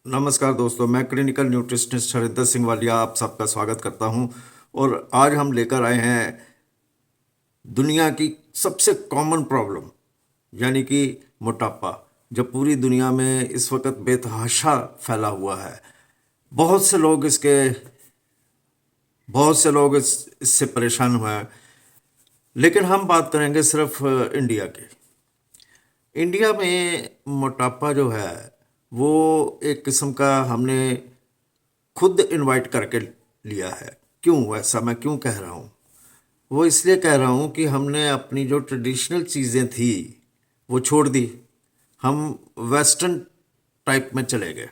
नमस्कार दोस्तों, मैं क्लिनिकल न्यूट्रिशनिस्ट हरिंदर सिंह वालिया आप सबका स्वागत करता हूं। और आज हम लेकर आए हैं दुनिया की सबसे कॉमन प्रॉब्लम, यानी कि मोटापा, जो पूरी दुनिया में इस वक्त बेतहाशा फैला हुआ है। बहुत से लोग इसके बहुत से लोग इससे परेशान हुए हैं। लेकिन हम बात करेंगे सिर्फ इंडिया की। इंडिया में मोटापा जो है वो एक किस्म का हमने खुद इनवाइट करके लिया है। क्यों ऐसा मैं क्यों कह रहा हूँ? वो इसलिए कह रहा हूँ कि हमने अपनी जो ट्रेडिशनल चीज़ें थी वो छोड़ दी। हम वेस्टर्न टाइप में चले गए।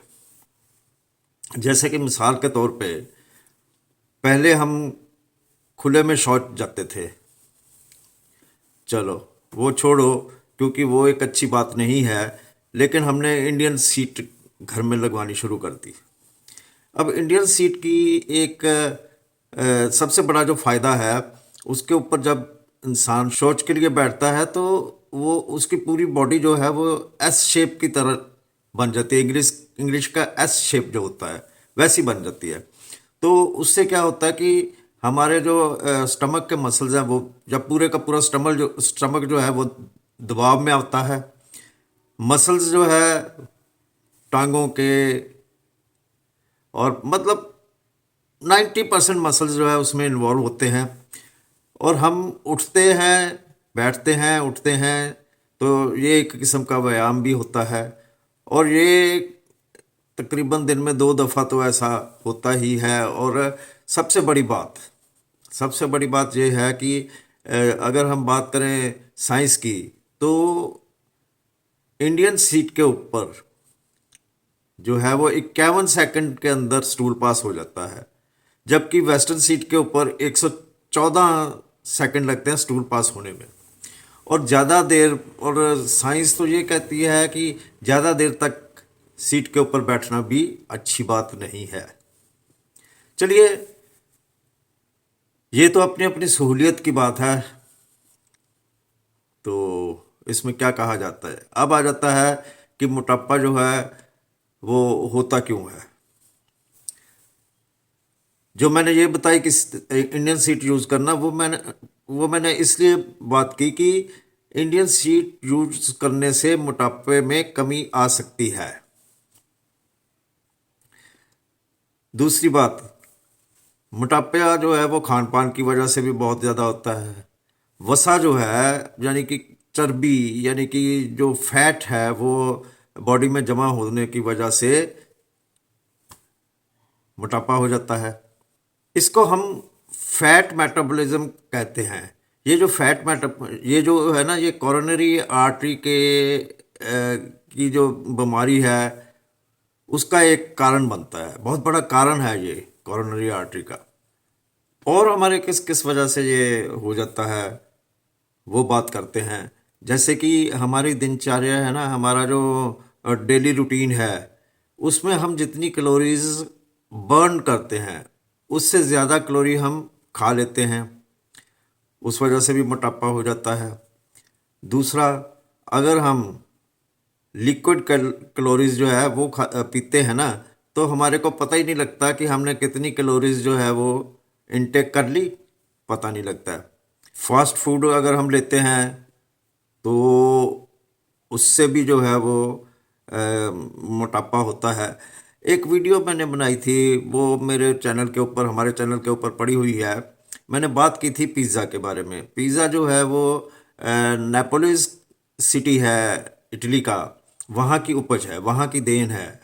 जैसे कि मिसाल के तौर पे पहले हम खुले में शौच जाते थे। चलो वो छोड़ो, क्योंकि वो एक अच्छी बात नहीं है। लेकिन हमने इंडियन सीट घर में लगवानी शुरू कर दी। अब इंडियन सीट की एक सबसे बड़ा जो फ़ायदा है, उसके ऊपर जब इंसान शौच के लिए बैठता है तो वो उसकी पूरी बॉडी जो है वो एस शेप की तरह बन जाती है। इंग्लिश इंग्लिश का एस शेप जो होता है वैसी बन जाती है। तो उससे क्या होता है कि हमारे जो स्टमक के मसल्स हैं, वो जब पूरे का पूरा स्टमक जो है वो दबाव में आता है। मसल्स जो है टांगों के, और मतलब 90% मसल्स जो है उसमें इन्वॉल्व होते हैं। और हम उठते हैं, बैठते हैं, उठते हैं, तो ये एक किस्म का व्यायाम भी होता है। और ये तकरीबन दिन में 2 दफ़ा तो ऐसा होता ही है। और सबसे बड़ी बात ये है कि अगर हम बात करें साइंस की, तो इंडियन सीट के ऊपर जो है वो 51 सेकंड के अंदर स्टूल पास हो जाता है, जबकि वेस्टर्न सीट के ऊपर 114 सेकंड लगते हैं स्टूल पास होने में। और ज़्यादा देर, और साइंस तो ये कहती है कि ज़्यादा देर तक सीट के ऊपर बैठना भी अच्छी बात नहीं है। चलिए, ये तो अपनी अपनी सहूलियत की बात है। तो इसमें क्या कहा जाता है? अब आ जाता है कि मोटापा जो है वो होता क्यों है। जो मैंने ये बताई कि इंडियन सीट यूज़ करना, वो मैंने इसलिए बात की कि इंडियन सीट यूज़ करने से मोटापे में कमी आ सकती है। दूसरी बात, मोटापा जो है वो खान पान की वजह से भी बहुत ज़्यादा होता है। वसा जो है, यानी कि चर्बी, यानी कि जो फैट है वो बॉडी में जमा होने की वजह से मोटापा हो जाता है। इसको हम फैट मेटाबॉलिज्म कहते हैं। ये जो है ना, ये कोरोनरी आर्टरी की जो बीमारी है उसका एक कारण बनता है। बहुत बड़ा कारण है ये कोरोनरी आर्टरी का। और हमारे किस किस वजह से ये हो जाता है वो बात करते हैं। जैसे कि हमारी दिनचर्या है ना, हमारा जो डेली रूटीन है, उसमें हम जितनी कैलोरीज बर्न करते हैं उससे ज़्यादा कैलोरी हम खा लेते हैं। उस वजह से भी मोटापा हो जाता है। दूसरा, अगर हम लिक्विड कैलोरीज जो है वो पीते हैं ना, तो हमारे को पता ही नहीं लगता कि हमने कितनी कैलोरीज जो है वो इनटेक कर ली, पता नहीं लगता है। फास्ट फूड अगर हम लेते हैं तो उससे भी जो है वो मोटापा होता है। एक वीडियो मैंने बनाई थी, वो मेरे चैनल के ऊपर, हमारे चैनल के ऊपर पड़ी हुई है। मैंने बात की थी पिज़्ज़ा के बारे में। पिज़्ज़ा जो है वो नेपोलिस सिटी है इटली का, वहाँ की उपज है, वहाँ की देन है।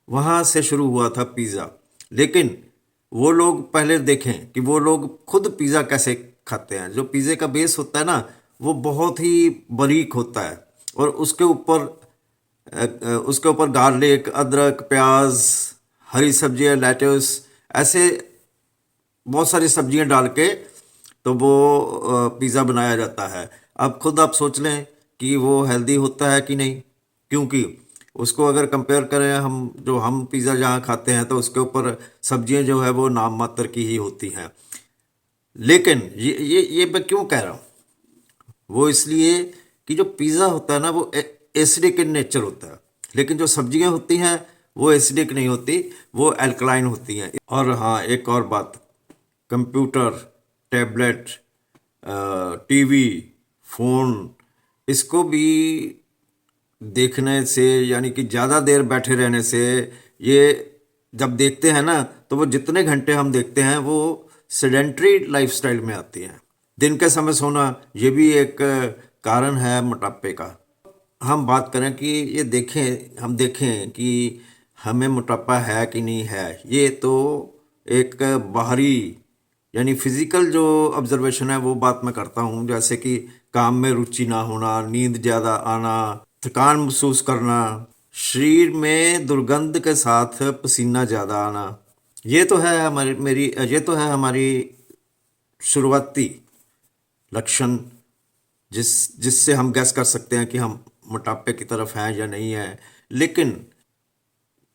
वहाँ से शुरू हुआ था पिज़्ज़ा। लेकिन वो लोग पहले देखें कि वो लोग खुद पिज़्ज़ा कैसे खाते हैं। जो पिज़्ज़े का बेस होता है ना, वो बहुत ही बारीक होता है। और उसके ऊपर गार्लिक, अदरक, प्याज, हरी सब्जियां, लेट्यूस, ऐसे बहुत सारी सब्जियां डाल के तो वो पिज़्ज़ा बनाया जाता है। अब खुद आप सोच लें कि वो हेल्दी होता है कि नहीं। क्योंकि उसको अगर कंपेयर करें हम पिज़्ज़ा जहाँ खाते हैं, तो उसके ऊपर सब्जियां जो है वो नाम मात्र की ही होती हैं। लेकिन ये मैं क्यों कह रहा हूँ? वो इसलिए कि जो पिज़्ज़ा होता है ना वो एसिडिक इन नेचर होता है। लेकिन जो सब्जियां होती हैं वो एसिडिक नहीं होती, वो एल्कलाइन होती हैं। और हाँ, एक और बात, कंप्यूटर, टैबलेट, टीवी, फोन, इसको भी देखने से, यानी कि ज़्यादा देर बैठे रहने से, ये जब देखते हैं ना तो वो जितने घंटे हम देखते हैं वो सेडेंट्री लाइफस्टाइल में आती हैं। दिन के समय सोना ये भी एक कारण है मोटापे का। हम बात करें कि ये देखें, हम देखें कि हमें मोटापा है कि नहीं है, ये तो एक बाहरी यानी फिजिकल जो ऑब्जर्वेशन है वो बात मैं करता हूँ। जैसे कि काम में रुचि ना होना, नींद ज़्यादा आना, थकान महसूस करना, शरीर में दुर्गंध के साथ पसीना ज़्यादा आना, ये तो है हमारी शुरुआती लक्षण, जिससे हम गैस कर सकते हैं कि हम मोटापे की तरफ हैं या नहीं है। लेकिन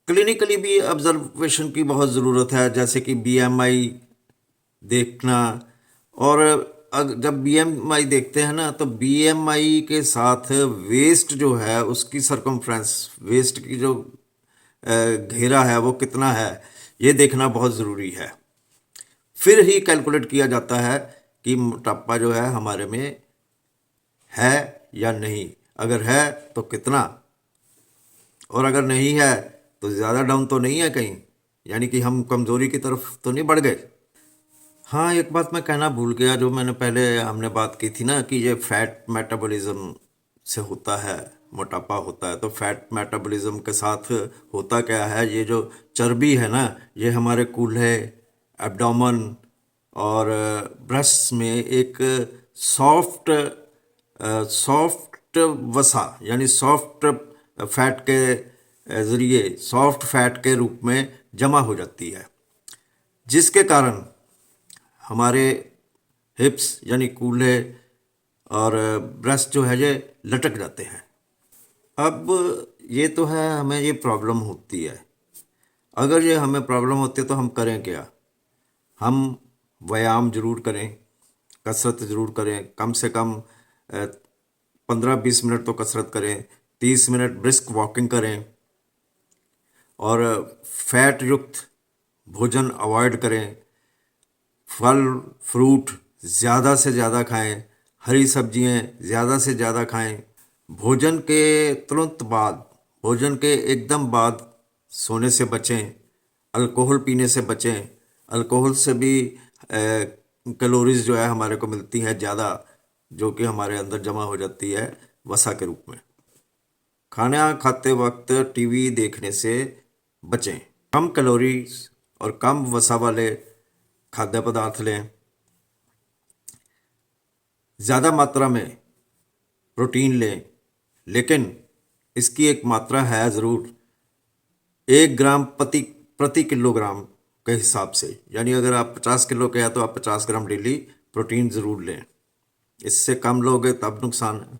क्लिनिकली भी ऑब्जर्वेशन की बहुत ज़रूरत है, जैसे कि बीएमआई देखना। और जब बीएमआई देखते हैं ना तो बीएमआई के साथ वेस्ट जो है उसकी सरकमफ्रेंस, वेस्ट की जो घेरा है वो कितना है, ये देखना बहुत ज़रूरी है। फिर ही कैलकुलेट किया जाता है कि मोटापा जो है हमारे में है या नहीं, अगर है तो कितना, और अगर नहीं है तो ज़्यादा डाउन तो नहीं है कहीं, यानी कि हम कमज़ोरी की तरफ तो नहीं बढ़ गए। हाँ, एक बात मैं कहना भूल गया, जो मैंने पहले हमने बात की थी ना कि ये फैट मेटाबॉलिज्म से होता है, मोटापा होता है। तो फैट मेटाबॉलिज्म के साथ होता क्या है, ये जो चर्बी है ना, ये हमारे कूल्हे, एब्डोमेन और ब्रेस्ट में एक सॉफ्ट सॉफ्ट वसा यानी सॉफ्ट फैट के ज़रिए, सॉफ्ट फैट के रूप में जमा हो जाती है, जिसके कारण हमारे हिप्स यानी कूल्हे और ब्रेस्ट जो है ये लटक जाते हैं। अब ये तो है, हमें ये प्रॉब्लम होती है। अगर ये हमें प्रॉब्लम होती है तो हम करें क्या? हम व्यायाम जरूर करें, कसरत जरूर करें, कम से कम 15-20 मिनट तो कसरत करें, 30 मिनट ब्रिस्क वॉकिंग करें, और फैट युक्त भोजन अवॉइड करें। फल फ्रूट ज़्यादा से ज़्यादा खाएं, हरी सब्जियां ज़्यादा से ज़्यादा खाएं। भोजन के तुरंत बाद, भोजन के एकदम बाद सोने से बचें। अल्कोहल पीने से बचें। अल्कोहल से भी कैलोरीज जो है हमारे को मिलती हैं ज़्यादा, जो कि हमारे अंदर जमा हो जाती है वसा के रूप में। खाना खाते वक्त टीवी देखने से बचें। कम कैलोरीज और कम वसा वाले खाद्य पदार्थ लें। ज़्यादा मात्रा में प्रोटीन लें, लेकिन इसकी एक मात्रा है ज़रूर, 1 ग्राम प्रति प्रति किलोग्राम के हिसाब से। यानी अगर आप 50 किलो के हैं तो आप 50 ग्राम डेली प्रोटीन ज़रूर लें। इससे कम लोगे तब नुकसान है,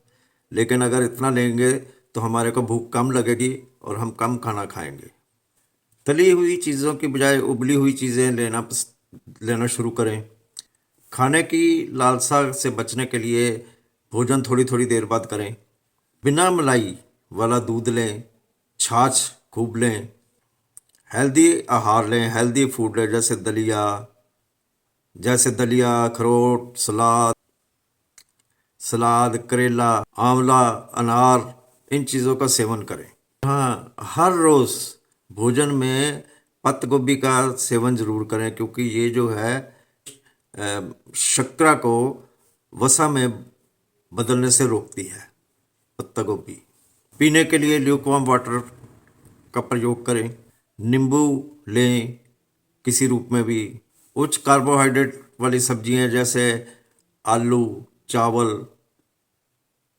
लेकिन अगर इतना लेंगे तो हमारे को भूख कम लगेगी और हम कम खाना खाएंगे। तली हुई चीज़ों की बजाय उबली हुई चीज़ें लेना शुरू करें। खाने की लालसा से बचने के लिए भोजन थोड़ी थोड़ी देर बाद करें। बिना मलाई वाला दूध लें, छाछ खूब लें, हेल्दी आहार लें, हेल्दी फूड लें, जैसे दलिया, अखरोट, सलाद, करेला, आंवला, अनार, इन चीज़ों का सेवन करें। हाँ, हर रोज़ भोजन में पत्ता गोभी का सेवन ज़रूर करें, क्योंकि ये जो है शर्करा को वसा में बदलने से रोकती है पत्ता गोभी। पीने के लिए ल्यूकवार्म वाटर का प्रयोग करें। नींबू लें किसी रूप में भी। उच्च कार्बोहाइड्रेट वाली सब्जियां जैसे आलू, चावल,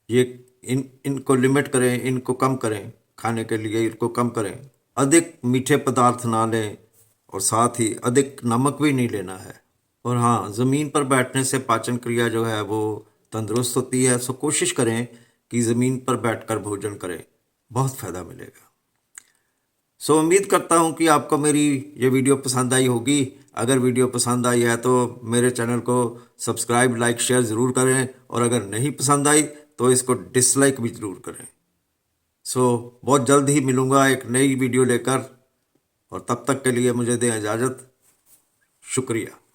ये इनको लिमिट करें, इनको कम करें, खाने के लिए इनको कम करें। अधिक मीठे पदार्थ ना लें, और साथ ही अधिक नमक भी नहीं लेना है। और हाँ, ज़मीन पर बैठने से पाचन क्रिया जो है वो तंदुरुस्त होती है। सो कोशिश करें कि ज़मीन पर बैठकर भोजन करें, बहुत फ़ायदा मिलेगा। सो उम्मीद करता हूँ कि आपको मेरी ये वीडियो पसंद आई होगी। अगर वीडियो पसंद आई है तो मेरे चैनल को सब्सक्राइब, लाइक, शेयर ज़रूर करें, और अगर नहीं पसंद आई तो इसको डिसलाइक भी ज़रूर करें। सो बहुत जल्द ही मिलूँगा एक नई वीडियो लेकर। और तब तक के लिए मुझे दें इजाज़त। शुक्रिया।